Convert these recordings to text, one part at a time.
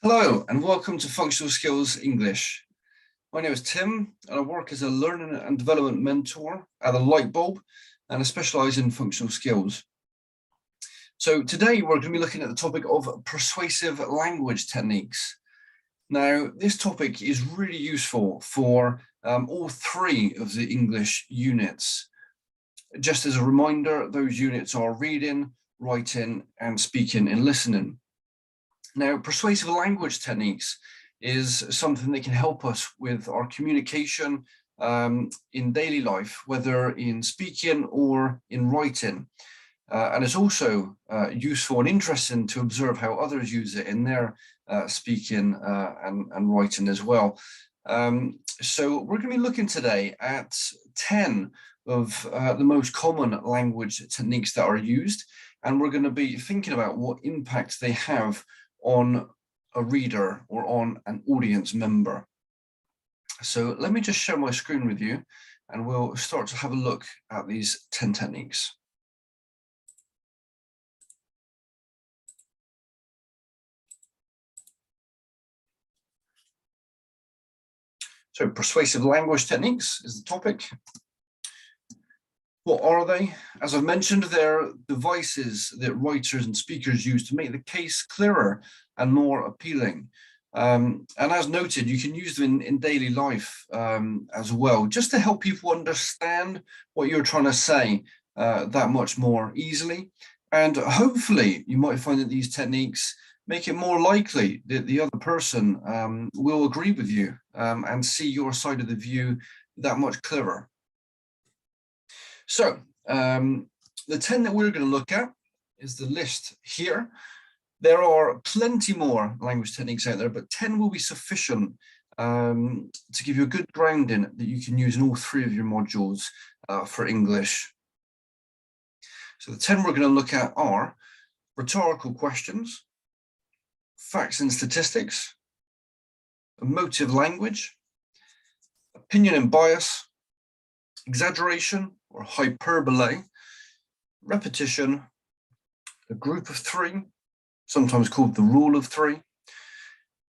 Hello and welcome to Functional Skills English. My name is Tim and I work as a learning and development mentor at the Lightbulb and I specialise in functional skills. So today we're going to be looking at the topic of persuasive language techniques. Now this topic is really useful for all three of the English units. Just as a reminder, those units are reading, writing and speaking and listening. Now, persuasive language techniques is something that can help us with our communication in daily life, whether in speaking or in writing. And it's also useful and interesting to observe how others use it in their speaking and writing as well. So we're going to be looking today at 10 of the most common language techniques that are used, and we're going to be thinking about what impact they have on a reader or on an audience member. So let me just share my screen with you and we'll start to have a look at these 10 techniques. So persuasive language techniques is the topic. What are they? As I've mentioned, they're devices that writers and speakers use to make the case clearer and more appealing. And as noted, you can use them in daily life as well, just to help people understand what you're trying to say that much more easily. And hopefully you might find that these techniques make it more likely that the other person will agree with you and see your side of the view that much clearer. So the 10 that we're going to look at is the list here. There are plenty more language techniques out there, but 10 will be sufficient to give you a good grounding that you can use in all three of your modules for English. So the 10 we're going to look at are rhetorical questions, facts and statistics, emotive language, opinion and bias, exaggeration or hyperbole, repetition, a group of three, sometimes called the rule of three,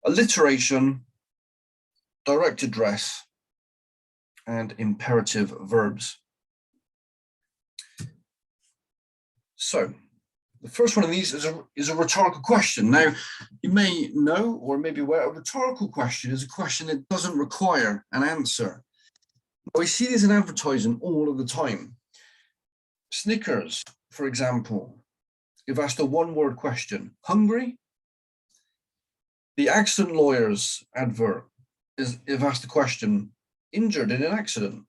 alliteration, direct address, and imperative verbs. So the first one of these is a rhetorical question. Now, you may know or may be aware a rhetorical question is a question that doesn't require an answer. We see these in advertising all of the time. Snickers, for example, if asked a one-word question, hungry? The accident lawyer's advert is if asked the question, injured in an accident?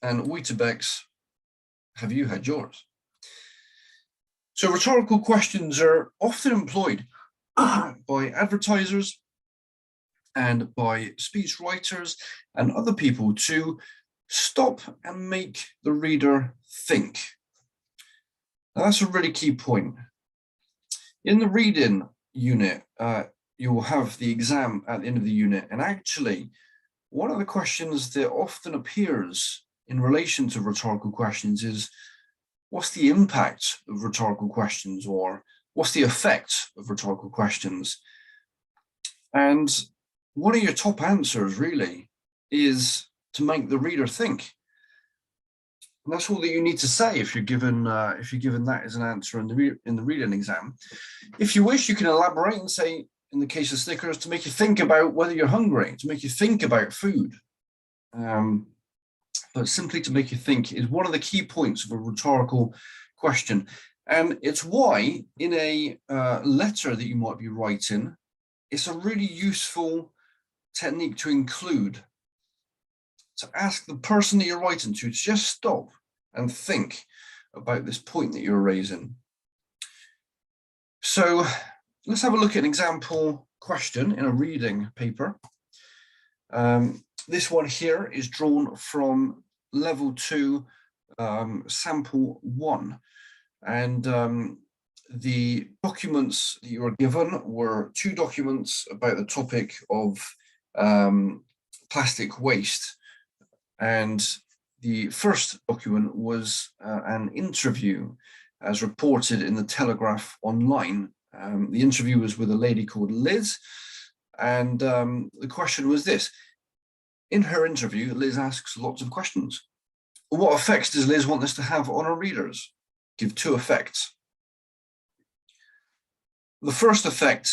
And Weetabix, have you had yours? So rhetorical questions are often employed by advertisers and by speech writers and other people to stop and make the reader think. Now that's a really key point. In the reading unit, you will have the exam at the end of the unit, and actually one of the questions that often appears in relation to rhetorical questions is, what's the impact of rhetorical questions, or what's the effect of rhetorical questions? And one of your top answers really is to make the reader think. And that's all that you need to say if you're given that as an answer in the reading exam. If you wish, you can elaborate and say, in the case of Snickers, to make you think about whether you're hungry, to make you think about food. But simply to make you think is one of the key points of a rhetorical question. And it's why in a letter that you might be writing, it's a really useful technique to include, to ask the person that you're writing to just stop and think about this point that you're raising. So let's have a look at an example question in a reading paper. This one here is drawn from level 2, sample 1. And the documents that you were given were 2 documents about the topic of plastic waste. And the first document was an interview as reported in the Telegraph Online The interview was with a lady called Liz, and the question was this. In her interview, Liz asks lots of questions. What effects does Liz want this to have on her readers? Give 2 effects. The first effect,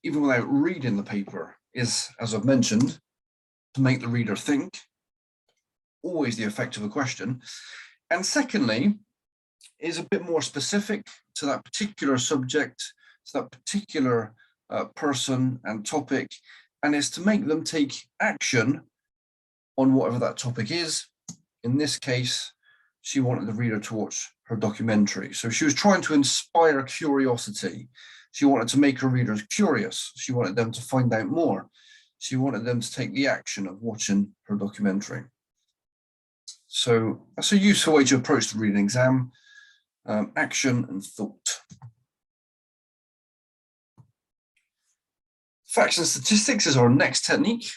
even without reading the paper, is, as I've mentioned, to make the reader think. Always the effect of a question. And secondly, is a bit more specific to that particular subject, to that particular person and topic, and is to make them take action on whatever that topic is. In this case, she wanted the reader to watch her documentary. So she was trying to inspire curiosity. She wanted to make her readers curious. She wanted them to find out more. She wanted them to take the action of watching her documentary. So that's a useful way to approach the reading exam. Action and thought. Facts and statistics is our next technique.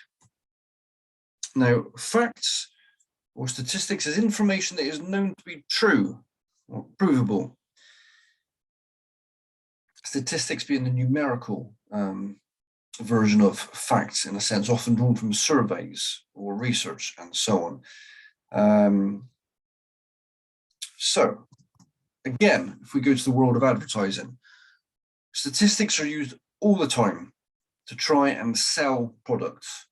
Now, facts or statistics is information that is known to be true or provable. Statistics being the numerical version of facts, in a sense, often drawn from surveys or research and so on. So, again, if we go to the world of advertising, statistics are used all the time to try and sell products.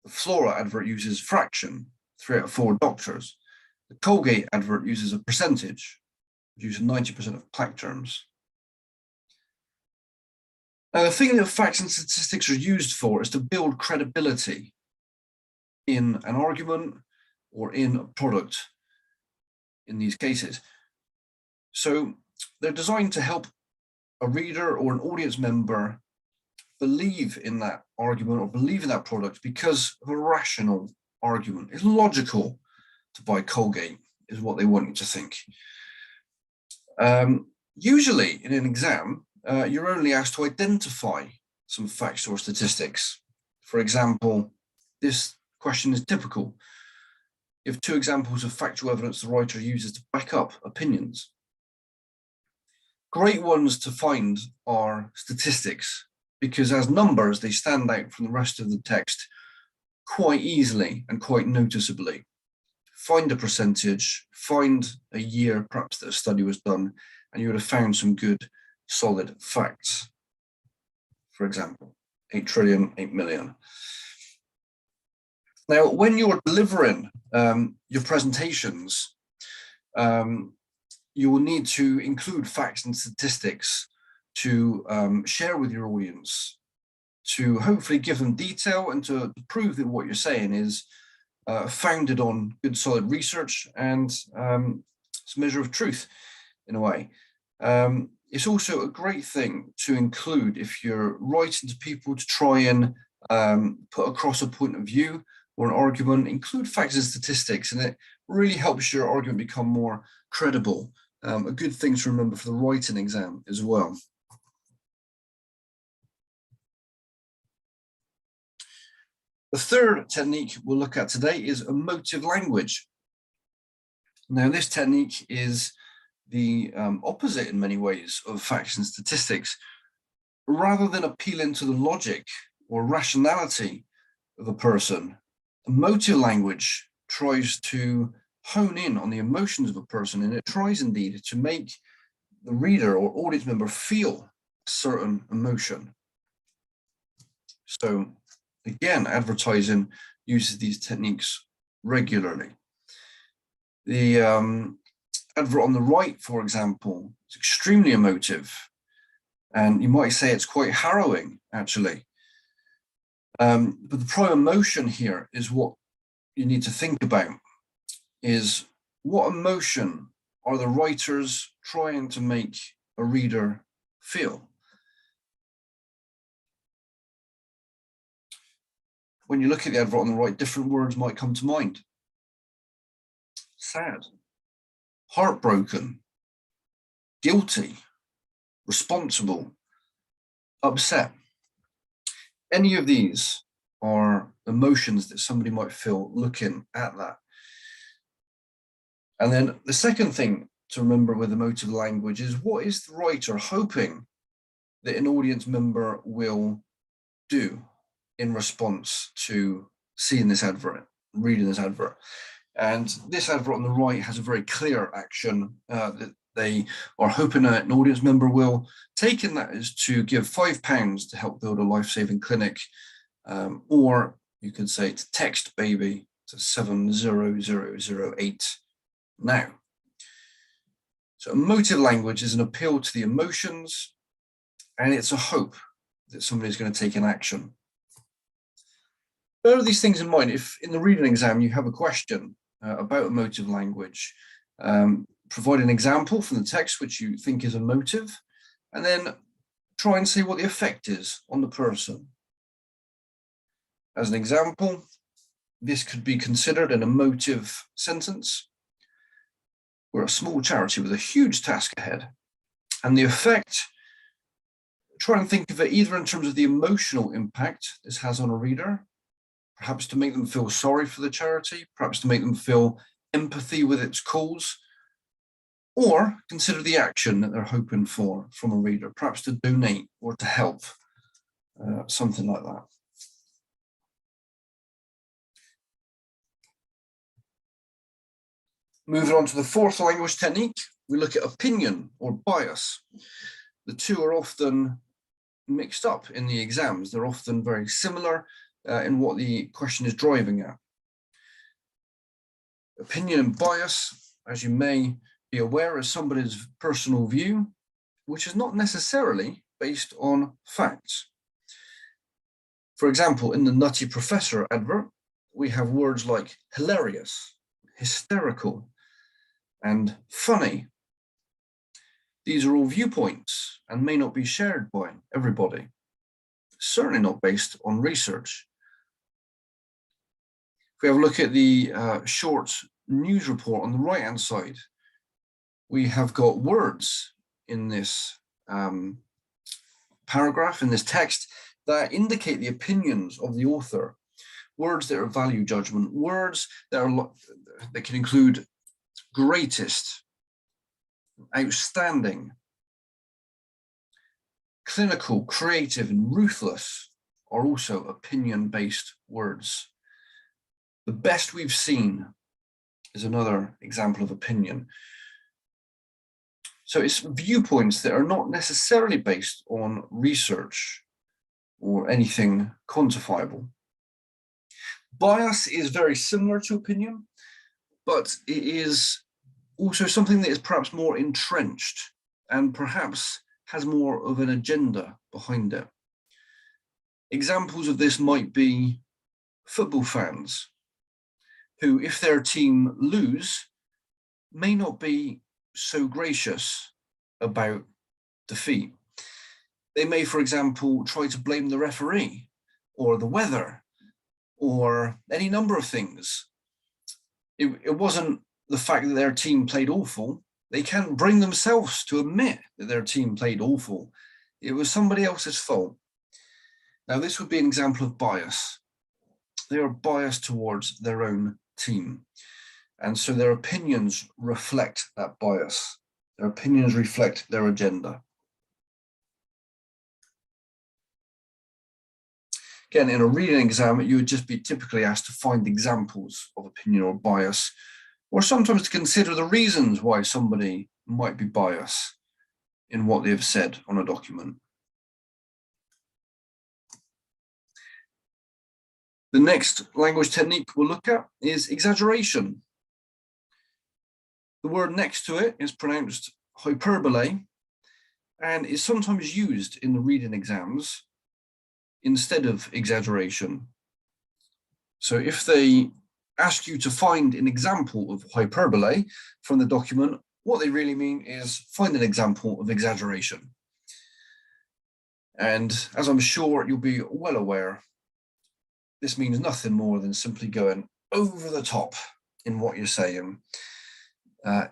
The Flora advert uses fraction, 3 out of 4 doctors. The Colgate advert uses a percentage, using 90% of plaque terms. Now, the thing that facts and statistics are used for is to build credibility in an argument or in a product in these cases. So they're designed to help a reader or an audience member believe in that argument or believe in that product because of a rational argument. It's logical to buy Colgate, is what they want you to think. Usually in an exam, you're only asked to identify some facts or statistics. For example, this question is typical. Give 2 examples of factual evidence the writer uses to back up opinions. Great ones to find are statistics, because as numbers, they stand out from the rest of the text quite easily and quite noticeably. Find a percentage, find a year perhaps that a study was done, and you would have found some good, solid facts. For example, 8 trillion, 8 million. Now, when you're delivering your presentations, you will need to include facts and statistics to share with your audience, to hopefully give them detail and to prove that what you're saying is founded on good, solid research and some measure of truth, in a way. It's also a great thing to include if you're writing to people to try and put across a point of view or an argument. Include facts and statistics, and it really helps your argument become more credible. A good thing to remember for the writing exam as well. The third technique we'll look at today is emotive language. Now, this technique is the opposite in many ways of facts and statistics. Rather than appealing to the logic or rationality of a person, emotive language tries to hone in on the emotions of a person, and it tries indeed to make the reader or audience member feel a certain emotion. So again, advertising uses these techniques regularly. The advert on the right, for example, is extremely emotive, and you might say it's quite harrowing, actually. But the prime emotion here is what you need to think about, is what emotion are the writers trying to make a reader feel? When you look at the advert on the right, different words might come to mind. Sad, heartbroken, guilty, responsible, upset. Any of these are emotions that somebody might feel looking at that. And then the second thing to remember with emotive language is, what is the writer hoping that an audience member will do in response to seeing this advert, reading this advert. And this advert on the right has a very clear action that they are hoping an audience member will take, and that is to give £5 to help build a life-saving clinic, or you could say to text baby to 70008 now. So emotive language is an appeal to the emotions, and it's a hope that somebody's going to take an action. Bear these things in mind. If in the reading exam you have a question about emotive language, provide an example from the text which you think is emotive, and then try and see what the effect is on the person. As an example, this could be considered an emotive sentence. We're a small charity with a huge task ahead, and the effect, try and think of it either in terms of the emotional impact this has on a reader, perhaps to make them feel sorry for the charity, perhaps to make them feel empathy with its cause, or consider the action that they're hoping for from a reader, perhaps to donate or to help, something like that. Moving on to the fourth language technique, we look at opinion or bias. The two are often mixed up in the exams. They're often very similar in what the question is driving at. Opinion and bias, as you may be aware, is somebody's personal view, which is not necessarily based on facts. For example, in the Nutty Professor advert, we have words like hilarious, hysterical, and funny. These are all viewpoints and may not be shared by everybody, certainly not based on research. If we have a look at the short news report on the right-hand side, we have got words in this paragraph, in this text, that indicate the opinions of the author, words that are value judgment, words that can include greatest, outstanding, clinical, creative, and ruthless are also opinion-based words. The best we've seen is another example of opinion. So it's viewpoints that are not necessarily based on research or anything quantifiable. Bias is very similar to opinion, but it is also something that is perhaps more entrenched and perhaps has more of an agenda behind it. Examples of this might be football fans who, if their team lose, may not be so gracious about defeat. They may, for example, try to blame the referee or the weather or any number of things. It wasn't the fact that their team played awful. They can't bring themselves to admit that their team played awful. It was somebody else's fault. Now, this would be an example of bias. They are biased towards their own team. And so their opinions reflect that bias. Their opinions reflect their agenda. Again, in a reading exam, you would just be typically asked to find examples of opinion or bias, or sometimes to consider the reasons why somebody might be biased in what they've said on a document. The next language technique we'll look at is exaggeration. The word next to it is pronounced hyperbole and is sometimes used in the reading exams instead of exaggeration. So if they ask you to find an example of hyperbole from the document, what they really mean is find an example of exaggeration. And as I'm sure you'll be well aware, this means nothing more than simply going over the top in what you're saying,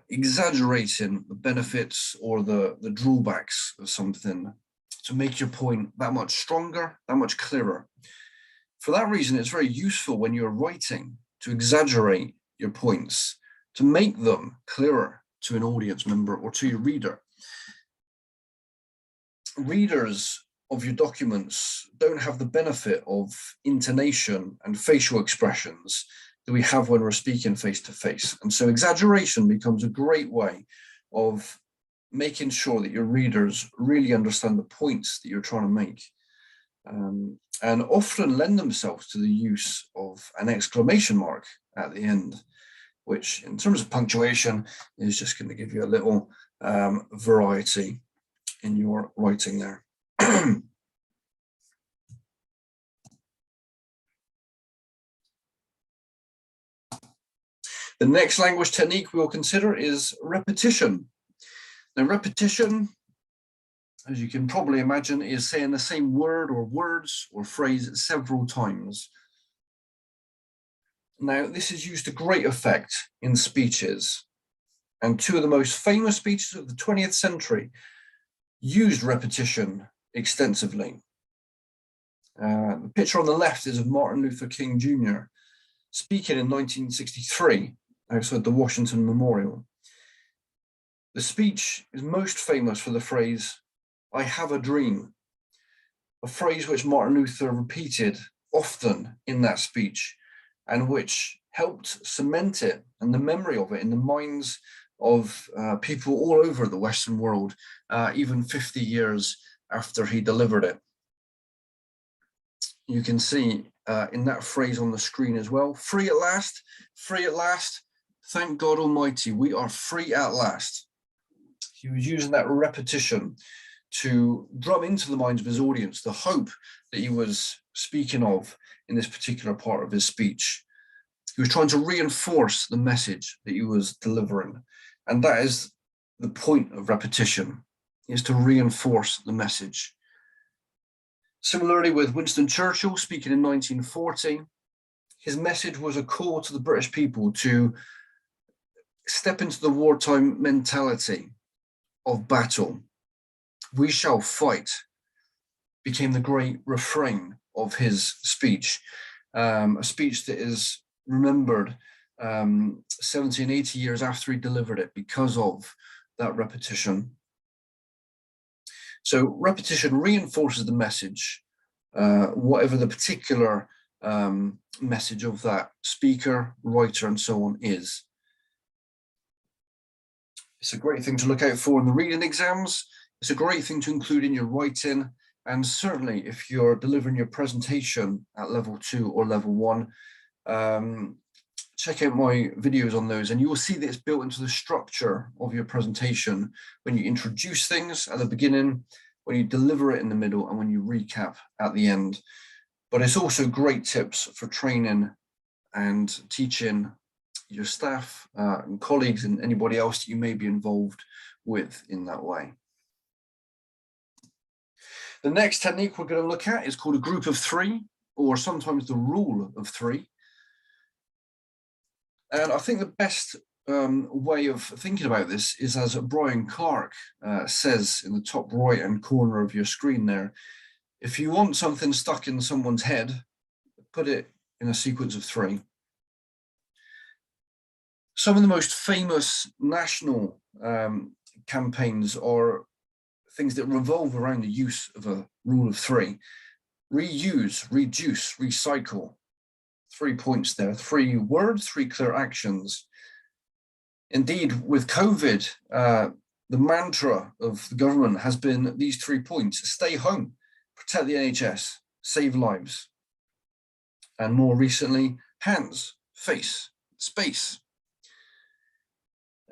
exaggerating the benefits or the drawbacks of something to make your point that much stronger, that much clearer. For that reason, it's very useful when you're writing to exaggerate your points, to make them clearer to an audience member or to your reader. readers of your documents don't have the benefit of intonation and facial expressions that we have when we're speaking face to face. And so exaggeration becomes a great way of making sure that your readers really understand the points that you're trying to make, and often lend themselves to the use of an exclamation mark at the end, which in terms of punctuation is just going to give you a little variety in your writing there. The next language technique we'll consider is repetition. Now, repetition, as you can probably imagine, is saying the same word or words or phrase several times. Now, this is used to great effect in speeches, and two of the most famous speeches of the 20th century used repetition extensively. The picture on the left is of Martin Luther King Jr. speaking in 1963 outside the Washington Memorial. The speech is most famous for the phrase, "I have a dream," a phrase which Martin Luther repeated often in that speech, and which helped cement it and the memory of it in the minds of people all over the Western world, even 50 years after he delivered it. You can see in that phrase on the screen as well, free at last, thank God Almighty, we are free at last. He was using that repetition to drum into the minds of his audience the hope that he was speaking of in this particular part of his speech. He was trying to reinforce the message that he was delivering. And that is the point of repetition, is to reinforce the message. Similarly, with Winston Churchill speaking in 1940, his message was a call to the British people to step into the wartime mentality of battle. We shall fight became the great refrain of his speech, a speech that is remembered 70 and 80 years after he delivered it because of that repetition. So repetition reinforces the message, whatever the particular message of that speaker, writer, and so on is. It's a great thing to look out for in the reading exams. It's a great thing to include in your writing. And certainly if you're delivering your presentation at level 2 or level 1, check out my videos on those and you will see that it's built into the structure of your presentation when you introduce things at the beginning, when you deliver it in the middle, and when you recap at the end. But it's also great tips for training and teaching your staff and colleagues and anybody else that you may be involved with in that way. The next technique we're going to look at is called a group of 3, or sometimes the rule of 3. And I think the best way of thinking about this is, as Brian Clark says in the top right-hand corner of your screen there, if you want something stuck in someone's head, put it in a sequence of 3. Some of the most famous national campaigns are things that revolve around the use of a rule of 3. Reuse, reduce, recycle. 3 points there, 3 words, 3 clear actions. Indeed, with COVID, the mantra of the government has been these 3 points: stay home, protect the NHS, save lives. And more recently, hands, face, space.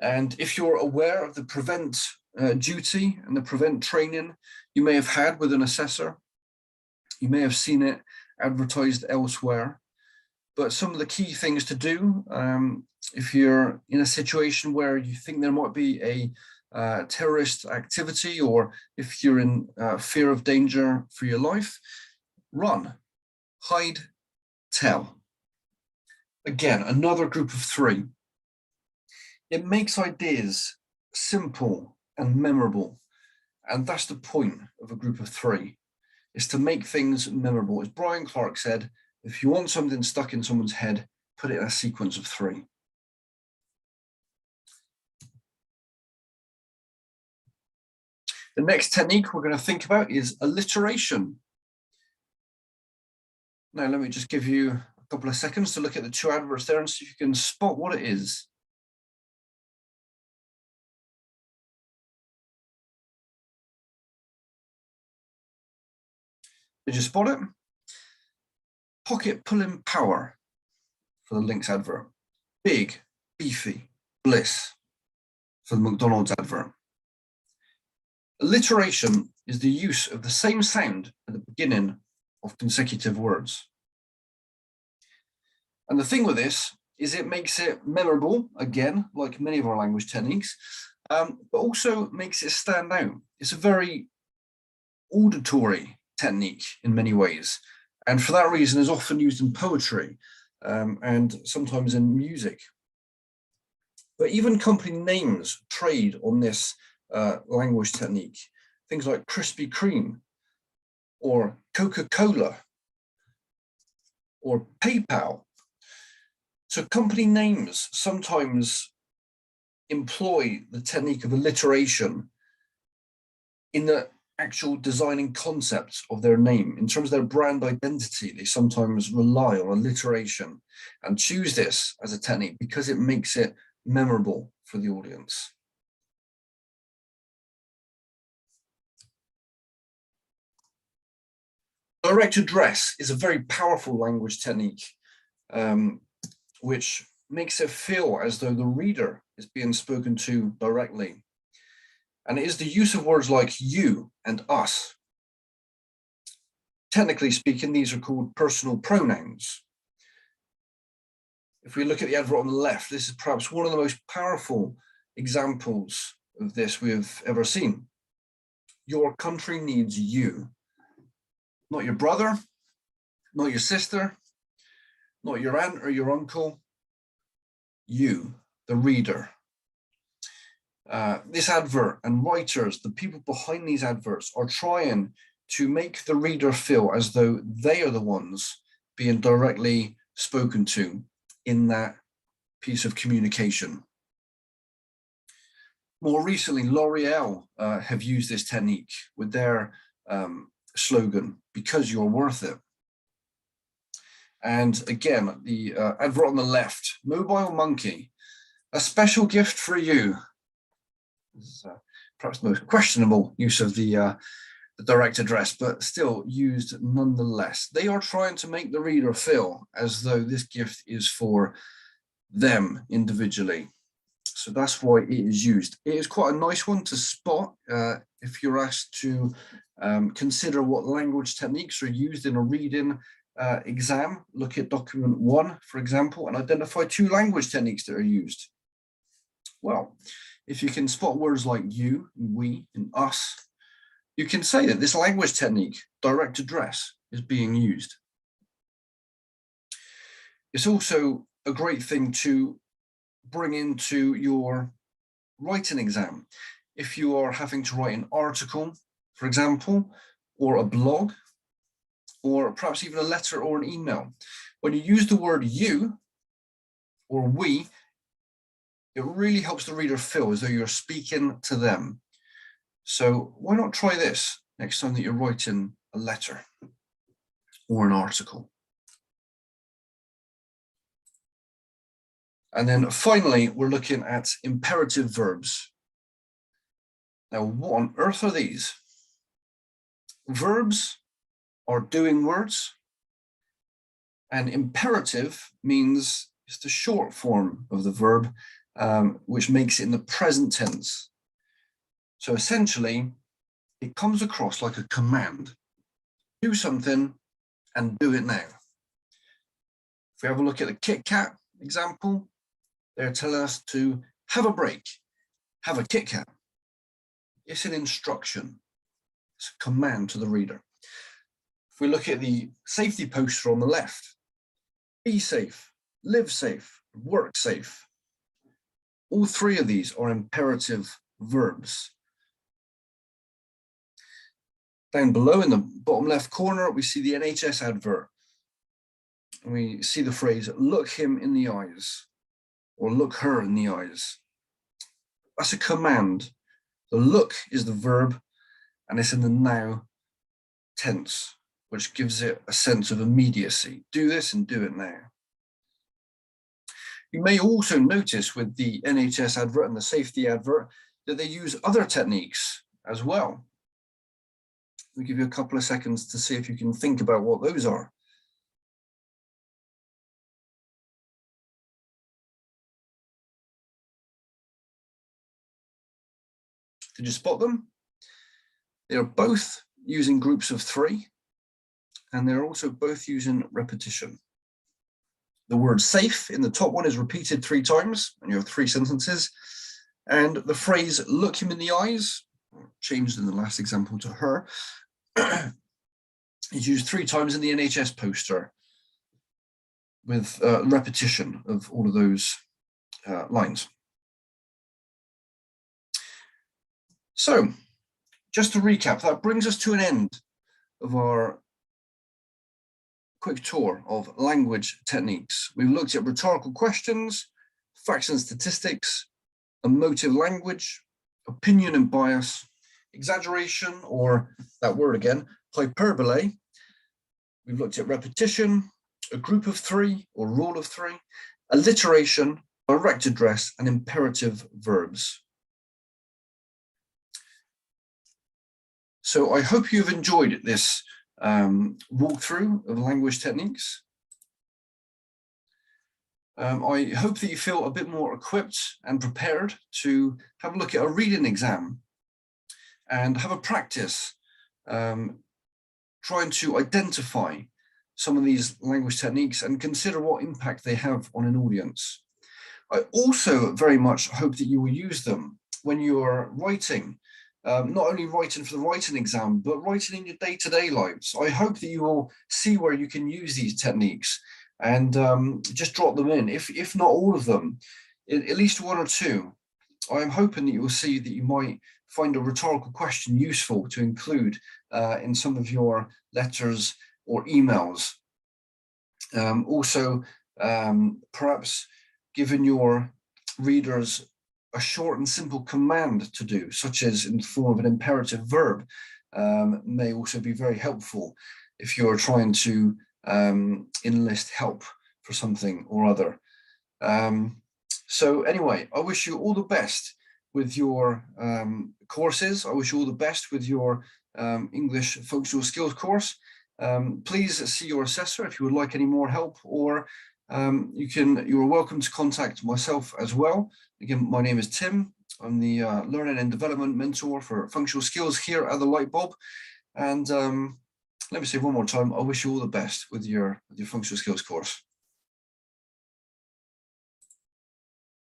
And if you're aware of the prevent duty and the prevent training you may have had with an assessor, you may have seen it advertised elsewhere. But some of the key things to do, if you're in a situation where you think there might be a terrorist activity, or if you're in fear of danger for your life, run, hide, tell. Again, another group of 3. It makes ideas simple and memorable. And that's the point of a group of 3, is to make things memorable. As Brian Clark said, if you want something stuck in someone's head, put it in a sequence of 3. The next technique we're going to think about is alliteration. Now, let me just give you a couple of seconds to look at the two adverts there and see if you can spot what it is. Did you spot it? Pocket pulling power for the Lynx advert. Big, beefy, bliss for the McDonald's advert. Alliteration is the use of the same sound at the beginning of consecutive words. And the thing with this is it makes it memorable, again, like many of our language techniques, but also makes it stand out. It's a very auditory technique in many ways. And for that reason is often used in poetry and sometimes in music. But even company names trade on this language technique. Things like Krispy Kreme or Coca-Cola or PayPal. So company names sometimes employ the technique of alliteration in the actual designing concepts of their name. In terms of their brand identity, they sometimes rely on alliteration and choose this as a technique because it makes it memorable for the audience. Direct address is a very powerful language technique, which makes it feel as though the reader is being spoken to directly. And it is the use of words like you and us. Technically speaking, these are called personal pronouns. If we look at the advert on the left, this is perhaps one of the most powerful examples of this we've ever seen. Your country needs you. Not your brother, not your sister, not your aunt or your uncle. You, the reader. This advert and writers, the people behind these adverts, are trying to make the reader feel as though they are the ones being directly spoken to in that piece of communication. More recently, L'Oreal have used this technique with their slogan, "Because you're worth it." And again, the advert on the left, Mobile Monkey, a special gift for you. This is perhaps the most questionable use of the direct address, but still used nonetheless. They are trying to make the reader feel as though this gift is for them individually. So that's why it is used. It is quite a nice one to spot if you're asked to consider what language techniques are used in a reading exam. Look at document 1, for example, and identify 2 language techniques that are used. Well, if you can spot words like you, we, and us, you can say that this language technique, direct address, is being used. It's also a great thing to bring into your writing exam. If you are having to write an article, for example, or a blog, or perhaps even a letter or an email, when you use the word you or we, it really helps the reader feel as though you're speaking to them. So why not try this next time that you're writing a letter or an article? And then finally, we're looking at imperative verbs. Now, what on earth are these? Verbs are doing words, and imperative means it's the short form of the verb, which makes it in the present tense. So essentially, it comes across like a command. Do something and do it now. If we have a look at the Kit Kat example, they're telling us to have a break, have a Kit Kat. It's an instruction. It's a command to the reader. If we look at the safety poster on the left, be safe, live safe, work safe. All 3 of these are imperative verbs. Down below in the bottom left corner, we see the NHS advert. And we see the phrase, look him in the eyes, or look her in the eyes. That's a command. The look is the verb, and it's in the now tense, which gives it a sense of immediacy. Do this and do it now. You may also notice with the NHS advert and the safety advert that they use other techniques as well. We'll give you a couple of seconds to see if you can think about what those are. Did you spot them? They are both using groups of 3, and they're also both using repetition. The word safe in the top one is repeated 3 times, and you have 3 sentences. And the phrase look him in the eyes, changed in the last example to her, is used 3 times in the NHS poster with repetition of all of those lines. So, just to recap, that brings us to an end of our quick tour of language techniques. We've looked at rhetorical questions, facts and statistics, emotive language, opinion and bias, exaggeration, or that word again, hyperbole. We've looked at repetition, a group of 3 or rule of 3, alliteration, direct address, and imperative verbs. So I hope you've enjoyed this walkthrough of language techniques. I hope that you feel a bit more equipped and prepared to have a look at a reading exam and have a practice trying to identify some of these language techniques and consider what impact they have on an audience. I also very much hope that you will use them when you're writing. Not only writing for the writing exam, but writing in your day-to-day lives. I hope that you will see where you can use these techniques and just drop them in. If not all of them, at least 1 or 2. I'm hoping that you will see that you might find a rhetorical question useful to include in some of your letters or emails. Also, perhaps giving your readers a short and simple command to do, such as in the form of an imperative verb, may also be very helpful if you're trying to enlist help for something or other. So anyway, I wish you all the best with your courses. I wish you all the best with your English functional skills course. Please see your assessor if you would like any more help, or you're welcome to contact myself as well. Again, my name is Tim. I'm the Learning and Development Mentor for Functional Skills here at the Lightbulb. And let me say one more time, I wish you all the best with your Functional Skills course.